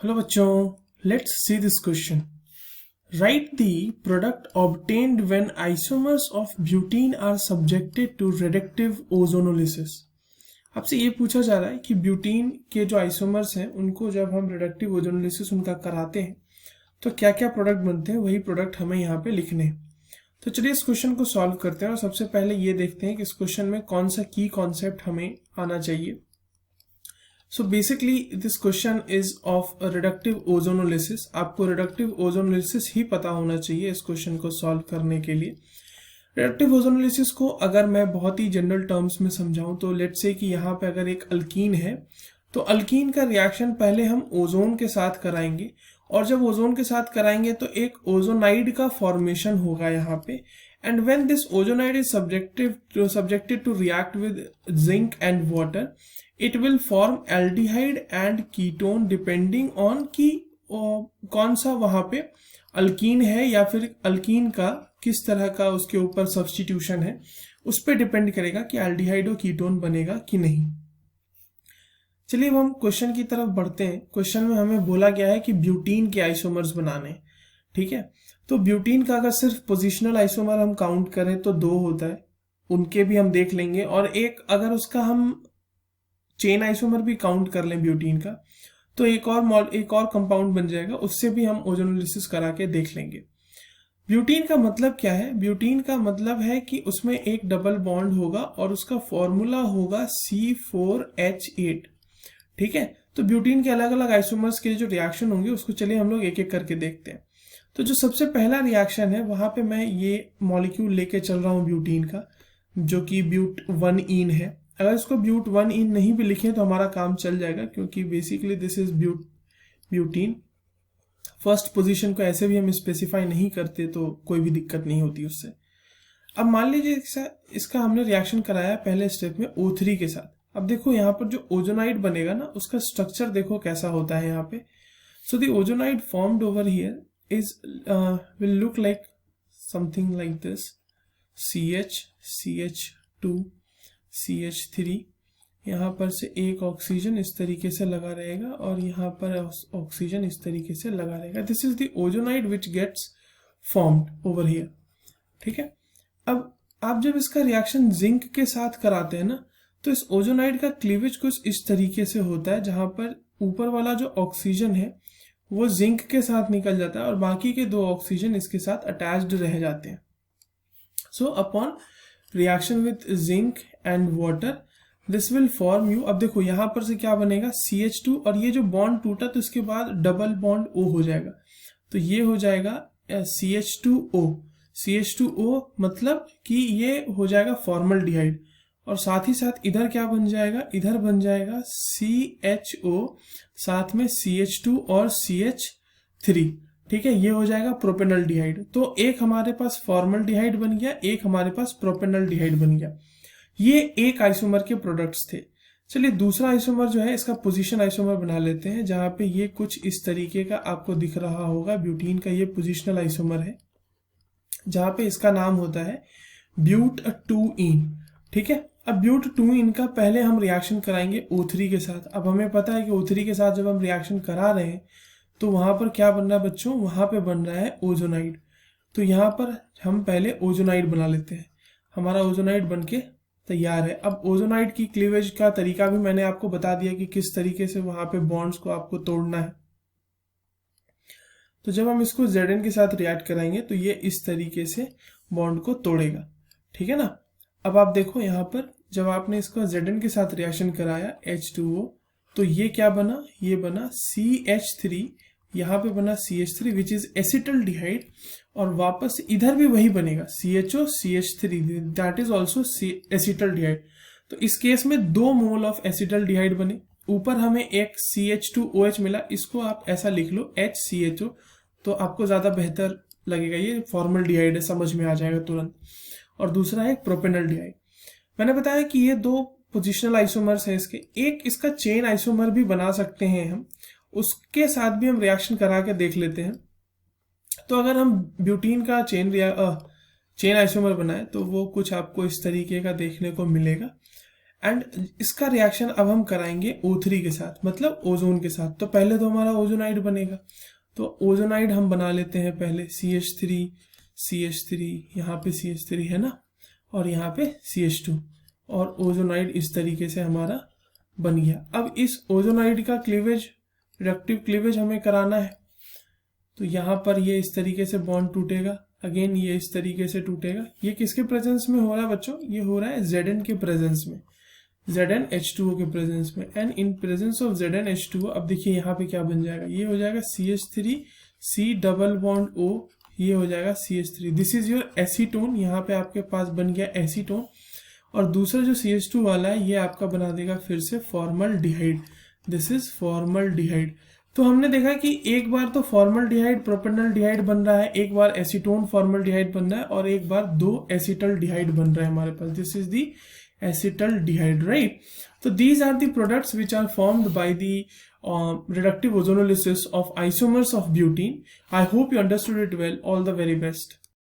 Hello बच्चों, let's see this question. Write the product obtained when isomers of butene are subjected to reductive ozonolysis. आपसे ये पूछा जा रहा है कि ब्यूटीन के जो आइसोमर्स हैं उनको जब हम रिडक्टिव ओजोनोलिसिस उनका कराते हैं तो क्या क्या प्रोडक्ट बनते हैं, वही प्रोडक्ट हमें यहाँ पे लिखने हैं. तो चलिए इस क्वेश्चन को सॉल्व करते हैं और सबसे पहले ये देखते हैं कि इस क्वेश्चन में कौन सा की कॉन्सेप्ट हमें आना चाहिए. So basically this question is of a reductive ozonolysis. आपको reductive ozonolysis ही पता होना चाहिए इस क्वेश्चन को सॉल्व करने के लिए. reductive ozonolysis को अगर मैं बहुत ही जनरल टर्म्स में समझाऊं तो लेट्स से कि यहाँ पे अगर एक अल्कीन है तो अल्कीन का रिएक्शन पहले हम ओजोन के साथ कराएंगे और जब ओजोन के साथ कराएंगे तो एक ओजोनाइड का फॉर्मेशन होगा यहाँ पे. And when this ozonide is subjected to react with zinc and water, it will form aldehyde and ketone depending on कि कौन सा वहां पे अल्कीन है या फिर अल्कीन का किस तरह का उसके ऊपर सब्स्टिट्यूशन है, उस पर डिपेंड करेगा कि एल्डिहाइड और कीटोन बनेगा कि नहीं. चलिए अब हम क्वेश्चन की तरफ बढ़ते हैं. क्वेश्चन में हमें बोला गया है कि ब्यूटीन के आइसोमर्स बनाने. ठीक है, तो ब्यूटीन का अगर सिर्फ पोजिशनल आइसोमर हम काउंट करें तो 2 होता है, उनके भी हम देख लेंगे. और एक अगर उसका हम चेन आइसोमर भी काउंट कर लें ब्यूटीन का तो एक और कंपाउंड बन जाएगा, उससे भी हम ओजोनोलिसिस करा के देख लेंगे. ब्यूटीन का मतलब क्या है? ब्यूटीन का मतलब है कि उसमें एक डबल बॉन्ड होगा और उसका फॉर्मूला होगा C4H8. ठीक है, तो ब्यूटीन के अलग अलग आइसोमर्स के जो रिएक्शन होंगे उसको चलिए हम लोग एक एक करके देखते हैं. तो जो सबसे पहला रिएक्शन है वहां पे मैं ये मॉलिक्यूल लेके चल रहा हूँ ब्यूटीन का, जो कि ब्यूट 1इन है. अगर इसको ब्यूट 1इन नहीं भी लिखें तो हमारा काम चल जाएगा, क्योंकि basically this is butene. First position को ऐसे भी हम स्पेसिफाई नहीं करते तो कोई भी दिक्कत नहीं होती उससे. अब मान लीजिए इसका हमने रिएक्शन कराया पहले स्टेप में O3 के साथ. अब देखो यहाँ पर जो ओजोनाइड बनेगा ना, उसका स्ट्रक्चर देखो कैसा होता है यहाँ पे. So the ozonide formed over here will look like something like this: CH, CH2, CH3. यहाँ पर से एक ऑक्सीजन इस तरीके से लगा रहेगा और यहाँ पर ऑक्सीजन इस तरीके से लगा रहेगा. This is the ozonide which gets formed over here. ठीक है, अब आप जब इसका रिएक्शन जिंक के साथ कराते हैं ना तो इस ओजोनाइड का क्लीवेज कुछ इस तरीके से होता है, जहां पर ऊपर वाला जो ऑक्सीजन है वो जिंक के साथ निकल जाता है और बाकी के 2 ऑक्सीजन इसके साथ अटैच्ड रह जाते हैं. So upon reaction with zinc and water this will form you. अब देखो यहाँ पर से क्या बनेगा, CH2, और ये जो बॉन्ड टूटा तो इसके बाद डबल बॉन्ड O हो जाएगा, तो ये हो जाएगा CH2O. CH2O मतलब कि ये हो जाएगा फॉर्मल्डिहाइड. और साथ ही साथ इधर क्या बन जाएगा, इधर बन जाएगा CHO साथ में CH2 और CH3. ठीक है, ये हो जाएगा प्रोपेनल्डिहाइड. तो एक हमारे पास फॉर्मल्डिहाइड बन गया, एक हमारे पास प्रोपेनल्डिहाइड बन गया. ये एक आइसोमर के प्रोडक्ट्स थे. चलिए दूसरा आइसोमर जो है इसका पोजीशन आइसोमर बना लेते हैं, जहां पे ये कुछ इस तरीके का आपको दिख रहा होगा. ब्यूटीन का ये पोजिशनल आइसोमर है जहां पे इसका नाम होता है ब्यूट 2इन. ठीक है, अब ब्यूट 2इन का पहले हम रिएक्शन कराएंगे O3 के साथ. अब हमें पता है कि O3 के साथ जब हम रिएक्शन करा रहे हैं तो वहां पर क्या बन रहा है बच्चों, वहां पे बन रहा है ओजोनाइड. तो यहाँ पर हम पहले ओजोनाइड बना लेते हैं. हमारा ओजोनाइड बन के तैयार है. अब ओजोनाइड की क्लीवेज का तरीका भी मैंने आपको बता दिया कि किस तरीके से वहां पे बॉन्ड्स को आपको तोड़ना है. तो जब हम इसको Zn के साथ रिएक्ट कराएंगे तो ये इस तरीके से बॉन्ड को तोड़ेगा. ठीक है ना. अब आप देखो यहाँ पर जब आपने इसको Zn के साथ रिएक्शन कराया H2O, तो ये क्या बना, ये बना CH3, यहाँ पे बना CH3 विच इज एसिटल्डिहाइड, और वापस इधर भी वही बनेगा CHO CH3, that is also acetaldehyde. तो इस केस में 2 मोल ऑफ एसिटल्डिहाइड बने. ऊपर हमें एक CH2OH मिला, इसको आप ऐसा लिख लो HCHO, तो आपको ज्यादा बेहतर लगेगा. ये फॉर्मल्डिहाइड है, समझ में आ जाएगा तुरंत. और दूसरा है प्रोपेनल्डिहाइड. मैंने बताया कि ये 2 पोजिशनल आइसोमर्स है इसके. एक इसका चेन आइसोमर भी बना सकते हैं हम, उसके साथ भी हम रिएक्शन करा के देख लेते हैं. तो अगर हम ब्यूटीन का चेन आइसोमर बनाए तो वो कुछ आपको इस तरीके का देखने को मिलेगा. एंड इसका रिएक्शन अब हम कराएंगे O3 के साथ, मतलब ओजोन के साथ। तो पहले तो हमारा ओजोनाइड बनेगा, तो ओजोनाइड हम बना लेते हैं पहले, CH3 यहाँ पे CH3 है ना, और यहाँ पे CH2, और ओजोनाइड इस तरीके से हमारा बन गया। अब इस ओजोनाइड का क्लीवेज, रिडक्टिव क्लीवेज हमें कराना है। तो यहाँ पर ये इस तरीके से बॉन्ड टूटेगा, अगेन ये इस तरीके से टूटेगा। ये किसके प्रेजेंस में हो रहा है बच्चों? ये हो रहा है Zn के प्रेजेंस में, ZnH2O के प्रेजेंस में। And in presence of ZnH2O, अब देखिए यहाँ पे क्या बन जाएगा, ये हो जाएगा CH3C डबल बॉन्ड O, ये हो जाएगा CH3। This is your acetone, यहाँ पे आपके पास बन गया एसीटोन। और दूसरा जो CH2 वाला है ये आपका बना देगा फिर से फॉर्मलडिहाइड, दिस इज फॉर्मलडिहाइड। तो हमने देखा कि एक बार तो फॉर्मलडिहाइड प्रोपेनॉल्डिहाइड बन रहा है, एक बार एसीटोन फॉर्मलडिहाइड बन रहा है, और एक बार 2 एसिटल्डिहाइड बन रहा है हमारे पास, this is the acetaldehyde, right? So these are the products which are formed by the reductive ozonolysis of isomers of butene. I hope you understood it well. All the very best.